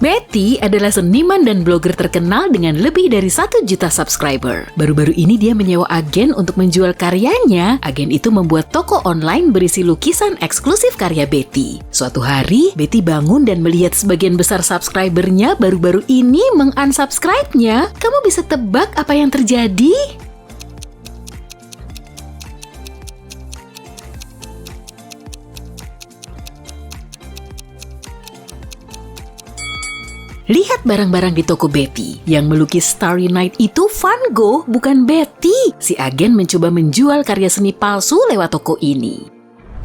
Betty adalah seniman dan blogger terkenal dengan lebih dari 1 juta subscriber. Baru-baru ini dia menyewa agen untuk menjual karyanya. Agen itu membuat toko online berisi lukisan eksklusif karya Betty. Suatu hari, Betty bangun dan melihat sebagian besar subscribernya baru-baru ini meng-unsubscribe-nya. Kamu bisa tebak apa yang terjadi? Lihat barang-barang di toko Betty. Yang melukis Starry Night itu Van Gogh, bukan Betty. Si agen mencoba menjual karya seni palsu lewat toko ini.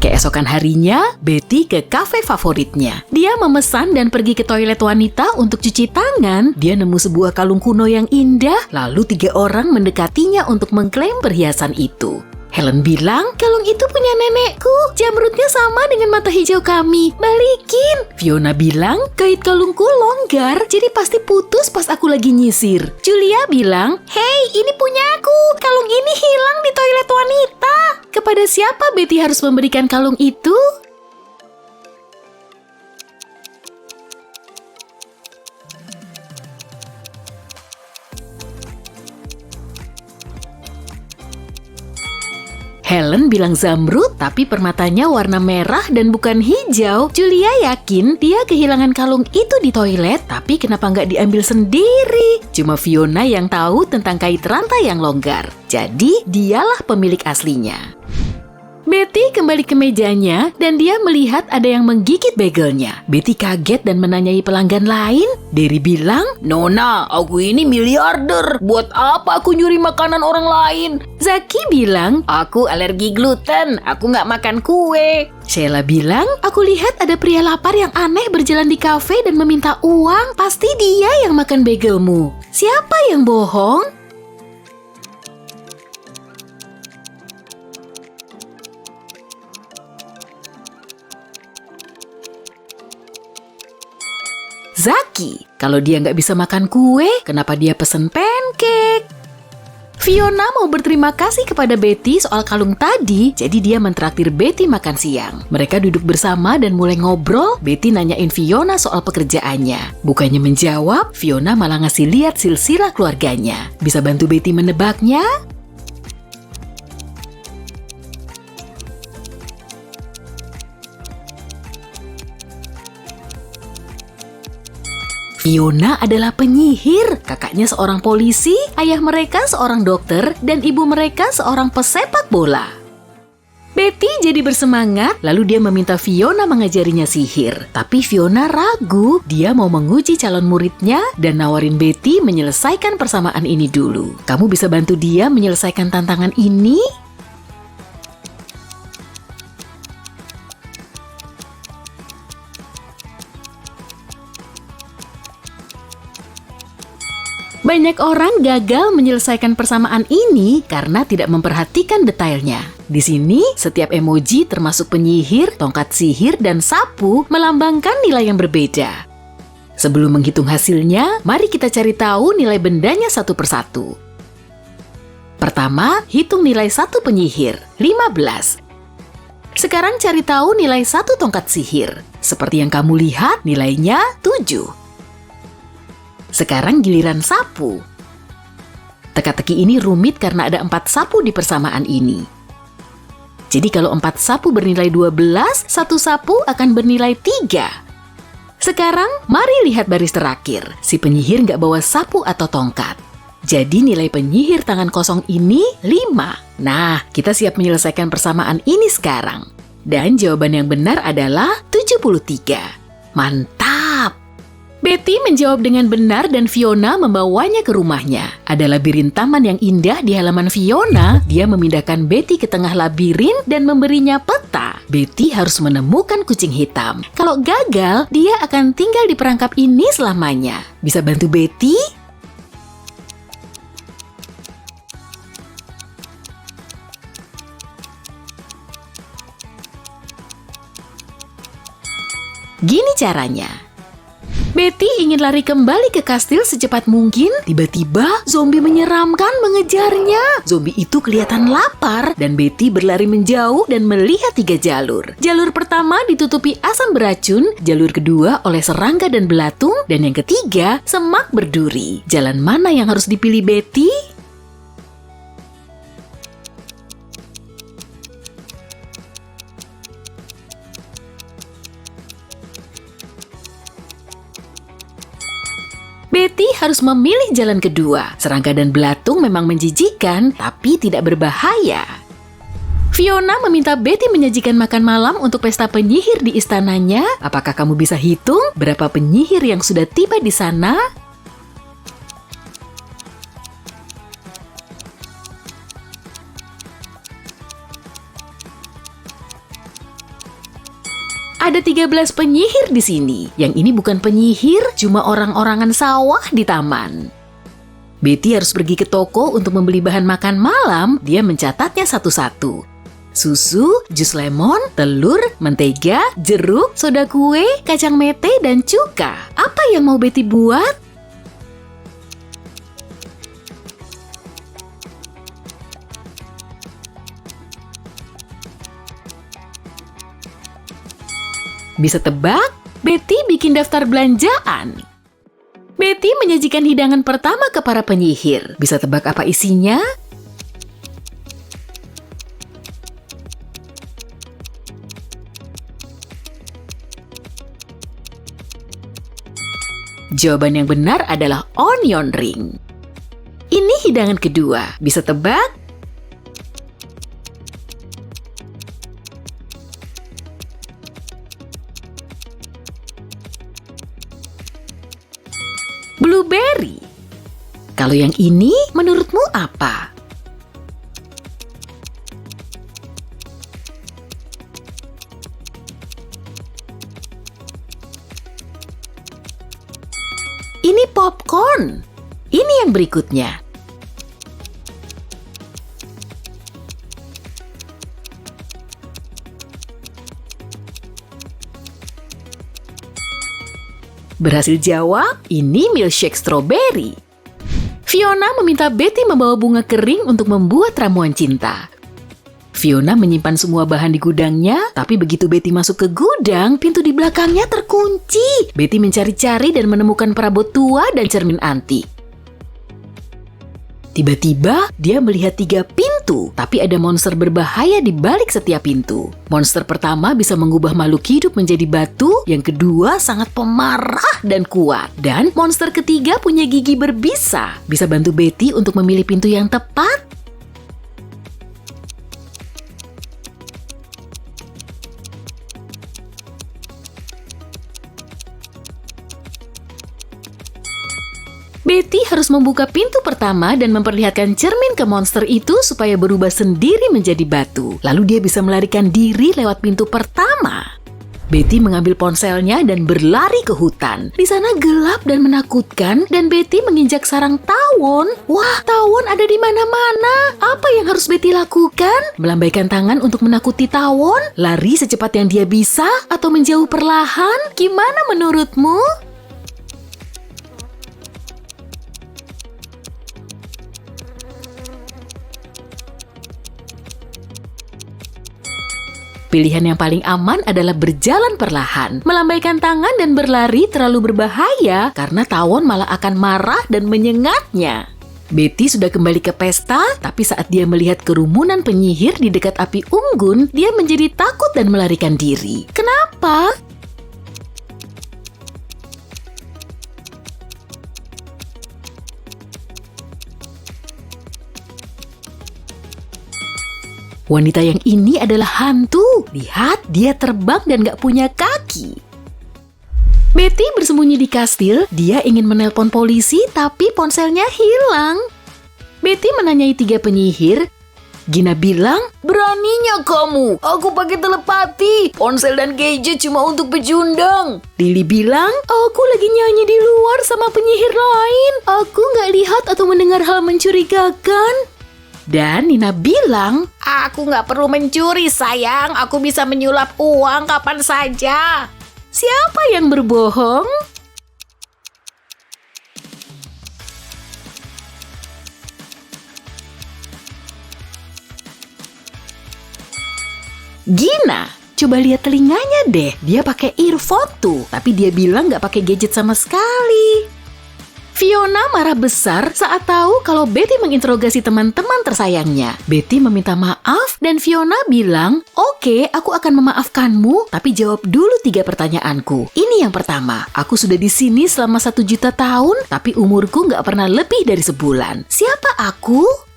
Keesokan harinya, Betty ke kafe favoritnya. Dia memesan dan pergi ke toilet wanita untuk cuci tangan. Dia nemu sebuah kalung kuno yang indah, lalu 3 orang mendekatinya untuk mengklaim perhiasan itu. Helen bilang, kalung itu punya nenekku. Jamrutnya sama dengan mata hijau kami. Balikin. Fiona bilang, kait kalungku longgar, jadi pasti putus pas aku lagi nyisir. Julia bilang, hei, ini punyaku. Kalung ini hilang di toilet wanita. Kepada siapa Betty harus memberikan kalung itu? Helen bilang zamrud, tapi permatanya warna merah dan bukan hijau. Julia yakin dia kehilangan kalung itu di toilet, tapi kenapa nggak diambil sendiri? Cuma Fiona yang tahu tentang kait rantai yang longgar. Jadi, dialah pemilik aslinya. Betty kembali ke mejanya dan dia melihat ada yang menggigit bagelnya. Betty kaget dan menanyai pelanggan lain. Derry bilang, Nona, aku ini miliarder. Buat apa aku nyuri makanan orang lain? Zaki bilang, aku alergi gluten. Aku nggak makan kue. Sheila bilang, aku lihat ada pria lapar yang aneh berjalan di kafe dan meminta uang. Pasti dia yang makan bagelmu. Siapa yang bohong? Zaki, kalau dia nggak bisa makan kue, kenapa dia pesen pancake? Fiona mau berterima kasih kepada Betty soal kalung tadi, jadi dia mentraktir Betty makan siang. Mereka duduk bersama dan mulai ngobrol. Betty nanyain Fiona soal pekerjaannya. Bukannya menjawab, Fiona malah ngasih lihat silsilah keluarganya. Bisa bantu Betty menebaknya? Fiona adalah penyihir, kakaknya seorang polisi, ayah mereka seorang dokter, dan ibu mereka seorang pesepak bola. Betty jadi bersemangat, lalu dia meminta Fiona mengajarinya sihir. Tapi Fiona ragu, dia mau menguji calon muridnya dan nawarin Betty menyelesaikan persamaan ini dulu. Kamu bisa bantu dia menyelesaikan tantangan ini? Banyak orang gagal menyelesaikan persamaan ini karena tidak memperhatikan detailnya. Di sini, setiap emoji termasuk penyihir, tongkat sihir, dan sapu melambangkan nilai yang berbeda. Sebelum menghitung hasilnya, mari kita cari tahu nilai bendanya satu persatu. Pertama, hitung nilai satu penyihir, 15. Sekarang cari tahu nilai satu tongkat sihir. Seperti yang kamu lihat, nilainya 7. Sekarang giliran sapu. Teka-teki ini rumit karena ada 4 sapu di persamaan ini. Jadi kalau 4 sapu bernilai 12, satu sapu akan bernilai 3. Sekarang mari lihat baris terakhir. Si penyihir nggak bawa sapu atau tongkat. Jadi nilai penyihir tangan kosong ini 5. Nah, kita siap menyelesaikan persamaan ini sekarang. Dan jawaban yang benar adalah 73. Mantap! Betty menjawab dengan benar dan Fiona membawanya ke rumahnya. Ada labirin taman yang indah di halaman Fiona. Dia memindahkan Betty ke tengah labirin dan memberinya peta. Betty harus menemukan kucing hitam. Kalau gagal, dia akan tinggal di perangkap ini selamanya. Bisa bantu Betty? Gini caranya. Betty ingin lari kembali ke kastil secepat mungkin. Tiba-tiba zombie menyeramkan mengejarnya. Zombie itu kelihatan lapar dan Betty berlari menjauh dan melihat 3 jalur. Jalur pertama ditutupi asam beracun, jalur kedua oleh serangga dan belatung, dan yang ketiga semak berduri. Jalan mana yang harus dipilih Betty? Betty harus memilih jalan kedua. Serangga dan belatung memang menjijikkan, tapi tidak berbahaya. Fiona meminta Betty menyajikan makan malam untuk pesta penyihir di istananya. Apakah kamu bisa hitung berapa penyihir yang sudah tiba di sana? Ada 13 penyihir di sini. Yang ini bukan penyihir, cuma orang-orangan sawah di taman. Betty harus pergi ke toko untuk membeli bahan makan malam. Dia mencatatnya satu-satu. Susu, jus lemon, telur, mentega, jeruk, soda kue, kacang mete, dan cuka. Apa yang mau Betty buat? Bisa tebak? Betty bikin daftar belanjaan. Betty menyajikan hidangan pertama ke para penyihir. Bisa tebak apa isinya? Jawaban yang benar adalah onion ring. Ini hidangan kedua. Bisa tebak? Blueberry. Kalau yang ini, menurutmu apa? Ini popcorn. Ini yang berikutnya. Berhasil jawab, ini milkshake strawberry. Fiona meminta Betty membawa bunga kering untuk membuat ramuan cinta. Fiona menyimpan semua bahan di gudangnya, tapi begitu Betty masuk ke gudang, pintu di belakangnya terkunci. Betty mencari-cari dan menemukan perabot tua dan cermin antik. Tiba-tiba, dia melihat 3 pintu, tapi ada monster berbahaya di balik setiap pintu. Monster pertama bisa mengubah makhluk hidup menjadi batu, yang kedua sangat pemarah dan kuat, dan monster ketiga punya gigi berbisa. Bisa bantu Betty untuk memilih pintu yang tepat? Betty harus membuka pintu pertama dan memperlihatkan cermin ke monster itu supaya berubah sendiri menjadi batu. Lalu dia bisa melarikan diri lewat pintu pertama. Betty mengambil ponselnya dan berlari ke hutan. Di sana gelap dan menakutkan dan Betty menginjak sarang tawon. Wah, tawon ada di mana-mana. Apa yang harus Betty lakukan? Melambaikan tangan untuk menakuti tawon? Lari secepat yang dia bisa? Atau menjauh perlahan? Gimana menurutmu? Pilihan yang paling aman adalah berjalan perlahan. Melambaikan tangan dan berlari terlalu berbahaya karena tawon malah akan marah dan menyengatnya. Betty sudah kembali ke pesta, tapi saat dia melihat kerumunan penyihir di dekat api unggun, dia menjadi takut dan melarikan diri. Kenapa? Wanita yang ini adalah hantu. Lihat, dia terbang dan gak punya kaki. Betty bersembunyi di kastil. Dia ingin menelpon polisi, tapi ponselnya hilang. Betty menanyai 3 penyihir. Gina bilang, "Beraninya kamu? Aku pakai telepati. Ponsel dan gadget cuma untuk pecundang." Lily bilang, "Aku lagi nyanyi di luar sama penyihir lain. Aku gak lihat atau mendengar hal mencurigakan." Dan Nina bilang, "Aku nggak perlu mencuri, sayang. Aku bisa menyulap uang kapan saja." Siapa yang berbohong? Gina, coba lihat telinganya deh. Dia pakai earphone tuh, tapi dia bilang nggak pakai gadget sama sekali. Fiona marah besar saat tahu kalau Betty menginterogasi teman-teman tersayangnya. Betty meminta maaf dan Fiona bilang, "Oke, aku akan memaafkanmu, tapi jawab dulu 3 pertanyaanku. Ini yang pertama, aku sudah di sini selama 1 juta tahun, tapi umurku nggak pernah lebih dari sebulan. Siapa aku?"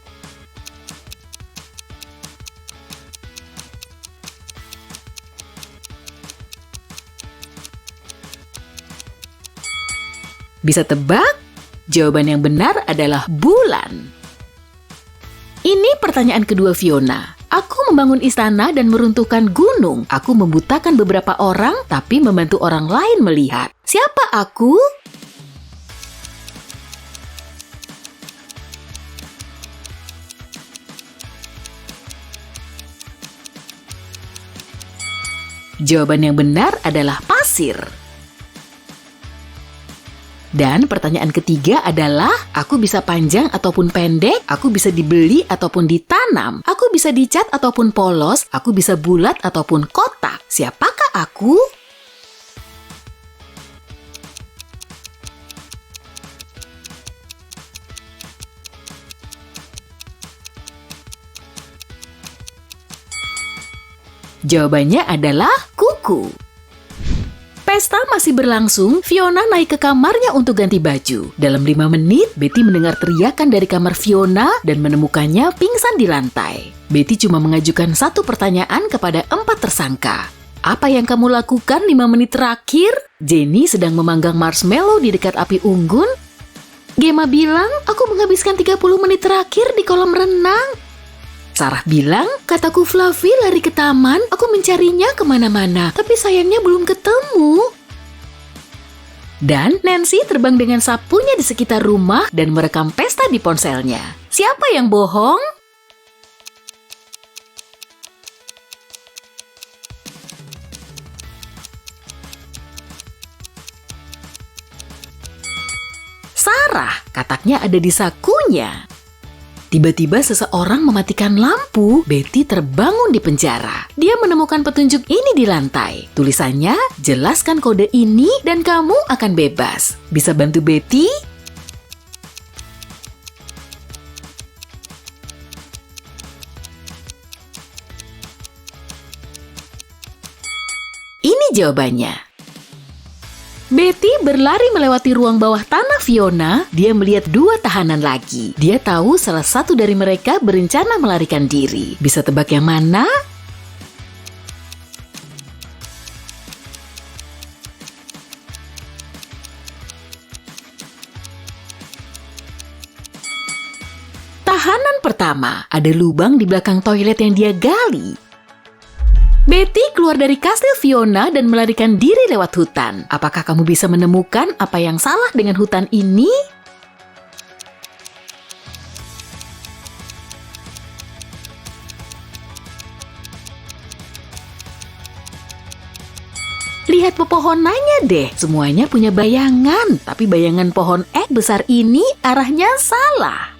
Bisa tebak? Jawaban yang benar adalah bulan. Ini pertanyaan kedua Fiona. Aku membangun istana dan meruntuhkan gunung. Aku membutakan beberapa orang, tapi membantu orang lain melihat. Siapa aku? Jawaban yang benar adalah pasir. Dan pertanyaan ketiga adalah, aku bisa panjang ataupun pendek, aku bisa dibeli ataupun ditanam, aku bisa dicat ataupun polos, aku bisa bulat ataupun kotak. Siapakah aku? Jawabannya adalah kuku. Pesta masih berlangsung, Fiona naik ke kamarnya untuk ganti baju. Dalam 5 menit, Betty mendengar teriakan dari kamar Fiona dan menemukannya pingsan di lantai. Betty cuma mengajukan 1 pertanyaan kepada 4 tersangka. Apa yang kamu lakukan 5 menit terakhir? Jenny sedang memanggang marshmallow di dekat api unggun. Gemma bilang, aku menghabiskan 30 menit terakhir di kolam renang. Sarah bilang, kataku Fluffy lari ke taman, aku mencarinya kemana-mana, tapi sayangnya belum ketemu. Dan Nancy terbang dengan sapunya di sekitar rumah dan merekam pesta di ponselnya. Siapa yang bohong? Sarah, kataknya ada di sakunya. Tiba-tiba seseorang mematikan lampu. Betty terbangun di penjara. Dia menemukan petunjuk ini di lantai. Tulisannya, jelaskan kode ini dan kamu akan bebas. Bisa bantu Betty? Ini jawabannya. Betty berlari melewati ruang bawah tanah Fiona. Dia melihat 2 tahanan lagi. Dia tahu salah satu dari mereka berencana melarikan diri. Bisa tebak yang mana? Tahanan pertama, ada lubang di belakang toilet yang dia gali. Betty keluar dari kastil Fiona dan melarikan diri lewat hutan. Apakah kamu bisa menemukan apa yang salah dengan hutan ini? Lihat pepohonannya deh, semuanya punya bayangan. Tapi bayangan pohon ek besar ini arahnya salah.